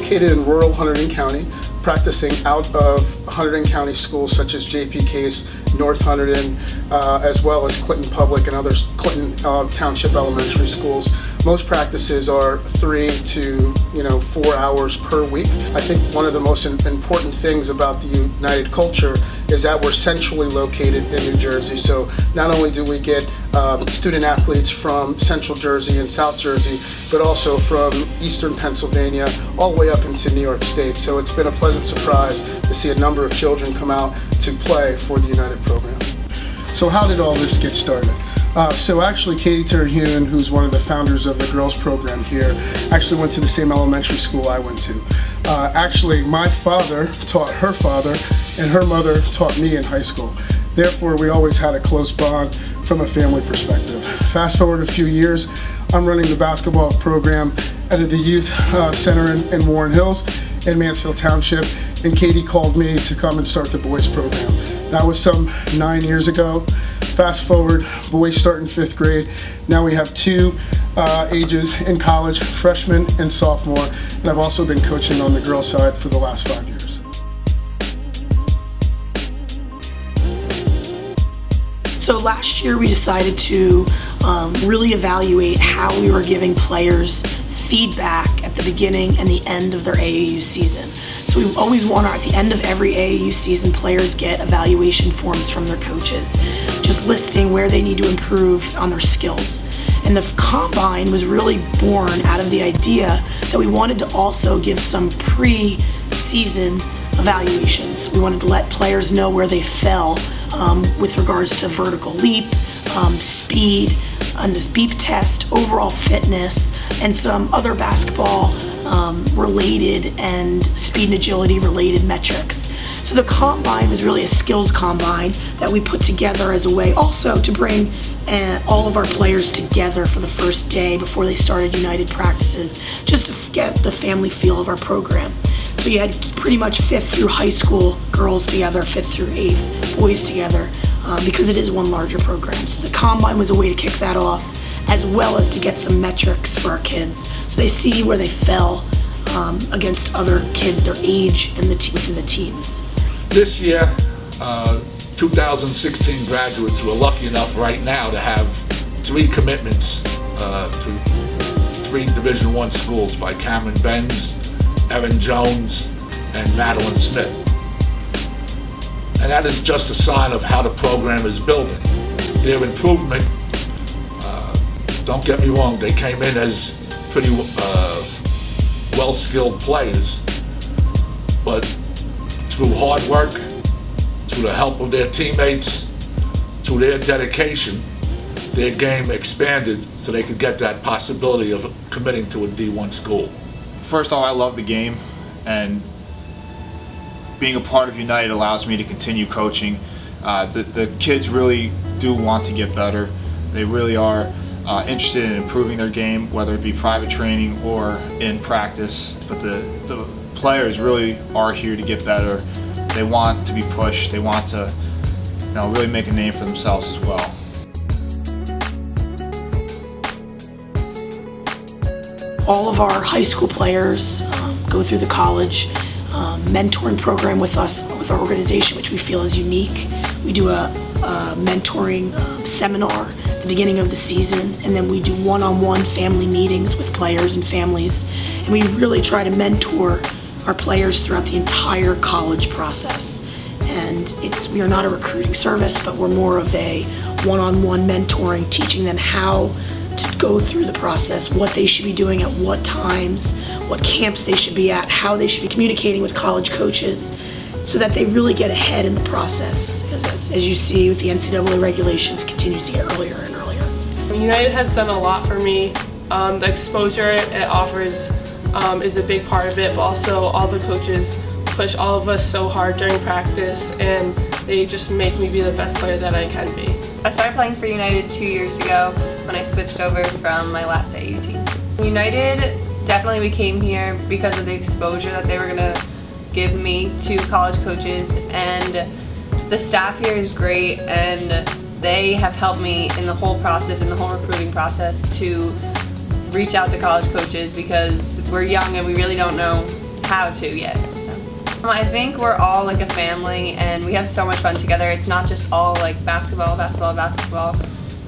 located in rural Hunterdon County, practicing out of Hunterdon County schools such as J.P. Case, North Hunterdon, as well as Clinton Public and other Clinton Township elementary schools. Most practices are 3 to 4 hours per week. I think one of the most important things about the United culture is that we're centrally located in New Jersey. So not only do we get student athletes from Central Jersey and South Jersey, but also from Eastern Pennsylvania all the way up into New York State. So it's been a pleasant surprise to see a number of children come out to play for the United program. So how did all this get started? So actually Katie Terhune, who's one of the founders of the girls program here, actually went to the same elementary school I went to. Actually, my father taught her father, and her mother taught me in high school. Therefore, we always had a close bond from a family perspective. Fast forward a few years, I'm running the basketball program at the youth center in Warren Hills in Mansfield Township, and Katie called me to come and start the boys program. That was some 9 years ago. Fast forward, boys start in 5th grade. Now we have 2 ages in college, freshman and sophomore, and I've also been coaching on the girls side for the last 5 years. So last year we decided to really evaluate how we were giving players feedback at the beginning and the end of their AAU season. So we always want at the end of every AAU season, players get evaluation forms from their coaches, just listing where they need to improve on their skills. And the Combine was really born out of the idea that we wanted to also give some pre-season evaluations. We wanted to let players know where they fell with regards to vertical leap, speed, on this beep test, overall fitness, and some other basketball related and speed and agility related metrics. So the Combine was really a skills combine that we put together as a way also to bring all of our players together for the first day before they started United practices, just to get the family feel of our program. So you had pretty much 5th through high school girls together, 5th through 8th boys together, because it is one larger program. So the Combine was a way to kick that off, as well as to get some metrics for our kids, so they see where they fell against other kids their age and within the teams. This year, 2016 graduates were lucky enough right now to have 3 commitments to 3 Division I schools by Cameron Benz, Erin Jones, and Madeline Smith. And that is just a sign of how the program is building. Their improvement, don't get me wrong, they came in as pretty well-skilled players, but through hard work, through the help of their teammates, through their dedication, their game expanded so they could get that possibility of committing to a D1 school. First of all, I love the game, and being a part of United allows me to continue coaching. The kids really do want to get better. They really are interested in improving their game, whether it be private training or in practice. But the players really are here to get better. They want to be pushed. They want to really make a name for themselves as well. All of our high school players go through the college mentoring program with us, with our organization, which we feel is unique. We do a mentoring seminar at the beginning of the season, and then we do one-on-one family meetings with players and families. And we really try to mentor our players throughout the entire college process. And we are not a recruiting service, but we're more of a one-on-one mentoring, teaching them how to go through the process, what they should be doing at what times, what camps they should be at, how they should be communicating with college coaches, so that they really get ahead in the process. As you see with the NCAA regulations, it continues to get earlier and earlier. United has done a lot for me. The exposure it offers is a big part of it, but also all the coaches push all of us so hard during practice, and they just make me be the best player that I can be. I started playing for United 2 years ago when I switched over from my last AAU team. United definitely became here because of the exposure that they were going to give me to college coaches, and the staff here is great, and they have helped me in the whole process, in the whole recruiting process, to reach out to college coaches, because we're young and we really don't know how to yet. So. I think we're all like a family and we have so much fun together. It's not just all like basketball.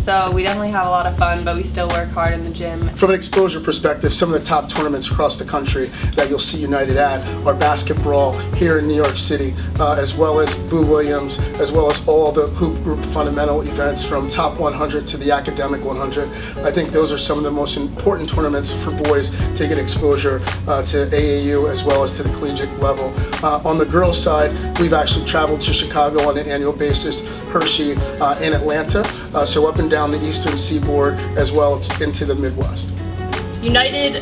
So we definitely have a lot of fun, but we still work hard in the gym. From an exposure perspective, some of the top tournaments across the country that you'll see United at are Basket Brawl here in New York City, as well as Boo Williams, as well as all the Hoop Group fundamental events from Top 100 to the Academic 100. I think those are some of the most important tournaments for boys to get exposure to AAU as well as to the collegiate level. On the girls' side, we've actually traveled to Chicago on an annual basis, Hershey, and Atlanta, so up and down the eastern seaboard as well as into the Midwest. United,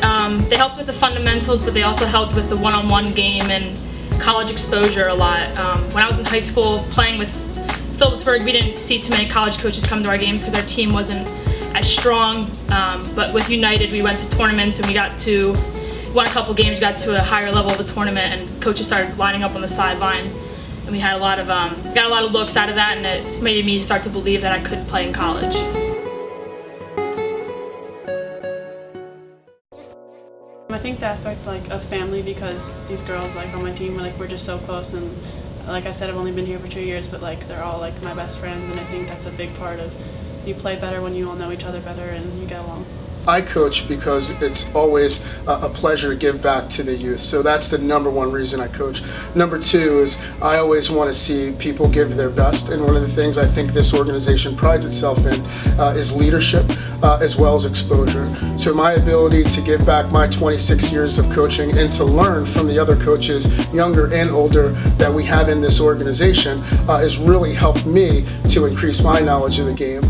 they helped with the fundamentals, but they also helped with the one-on-one game and college exposure a lot. When I was in high school playing with Phillipsburg, we didn't see too many college coaches come to our games because our team wasn't as strong, but with United we went to tournaments and we won a couple games, got to a higher level of the tournament, and coaches started lining up on the sideline. And we had got a lot of looks out of that, and it made me start to believe that I could play in college. I think the aspect of family, because these girls on my team we're just so close, and like I said, I've only been here for 2 years, but they're all my best friends, and I think that's a big part of you play better when you all know each other better and you get along. I coach because it's always a pleasure to give back to the youth. So that's the number one reason I coach. Number two is I always want to see people give their best. And one of the things I think this organization prides itself in is leadership as well as exposure. So my ability to give back my 26 years of coaching and to learn from the other coaches, younger and older, that we have in this organization has really helped me to increase my knowledge of the game.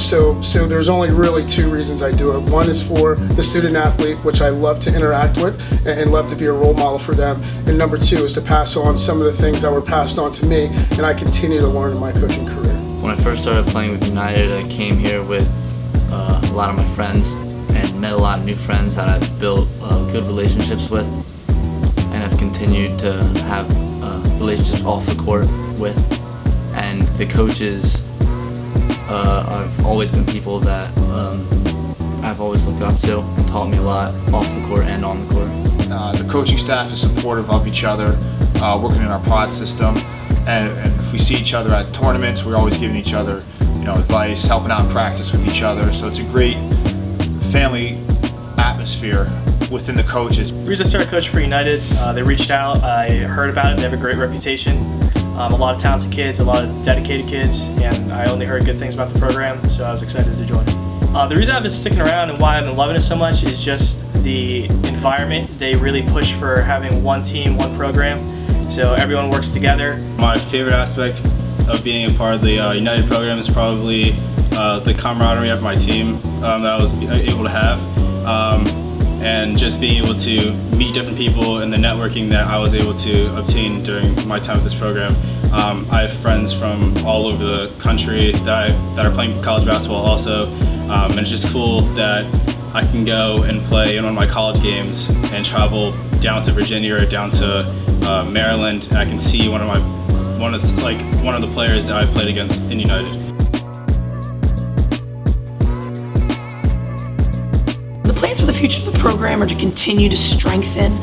So there's only really two reasons I do it. One is for the student athlete, which I love to interact with and love to be a role model for them. And number two is to pass on some of the things that were passed on to me and I continue to learn in my coaching career. When I first started playing with United, I came here with a lot of my friends and met a lot of new friends that I've built good relationships with, and I've continued to have relationships off the court with. And the coaches have always been people that I've always looked up to and taught me a lot off the court and on the court. The coaching staff is supportive of each other, working in our pod system, and if we see each other at tournaments, we're always giving each other advice, helping out in practice with each other. So it's a great family atmosphere within the coaches. The reason I started coaching for United, they reached out, I heard about it, they have a great reputation. A lot of talented kids, a lot of dedicated kids, and I only heard good things about the program, so I was excited to join. The reason I've been sticking around and why I've been loving it so much is just the environment. They really push for having one team, one program, so everyone works together. My favorite aspect of being a part of the United program is probably the camaraderie of my team that I was able to have, and just being able to meet different people and the networking that I was able to obtain during my time with this program. I have friends from all over the country that are playing college basketball also, and it's just cool that I can go and play in one of my college games and travel down to Virginia or down to Maryland, and I can see one of the players that I played against in United. The plans for the future of the program are to continue to strengthen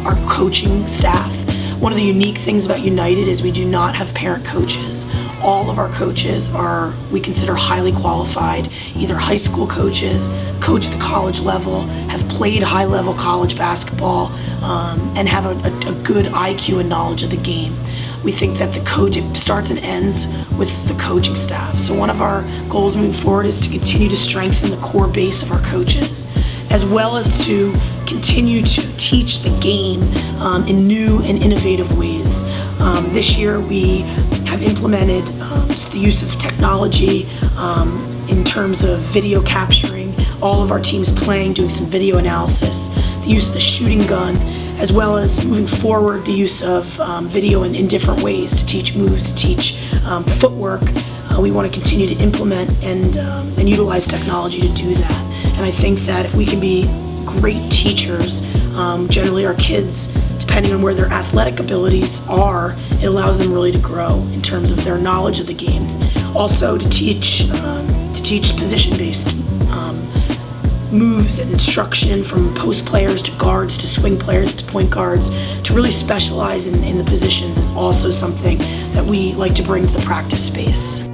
our coaching staff. One of the unique things about United is we do not have parent coaches. All of our coaches are, we consider, highly qualified, either high school coaches, coach at the college level, have played high-level college basketball, and have a good IQ and knowledge of the game. We think that it starts and ends with the coaching staff. So one of our goals moving forward is to continue to strengthen the core base of our coaches, as well as to continue to teach the game in new and innovative ways. This year we have implemented the use of technology in terms of video capturing, all of our teams playing, doing some video analysis, the use of the shooting gun, as well as moving forward the use of video in different ways to teach moves, to teach footwork. We want to continue to implement and utilize technology to do that. And I think that if we can be great teachers, generally our kids, depending on where their athletic abilities are, it allows them really to grow in terms of their knowledge of the game. Also to teach position-based moves and instruction from post players to guards to swing players to point guards, to really specialize in the positions is also something that we like to bring to the practice space.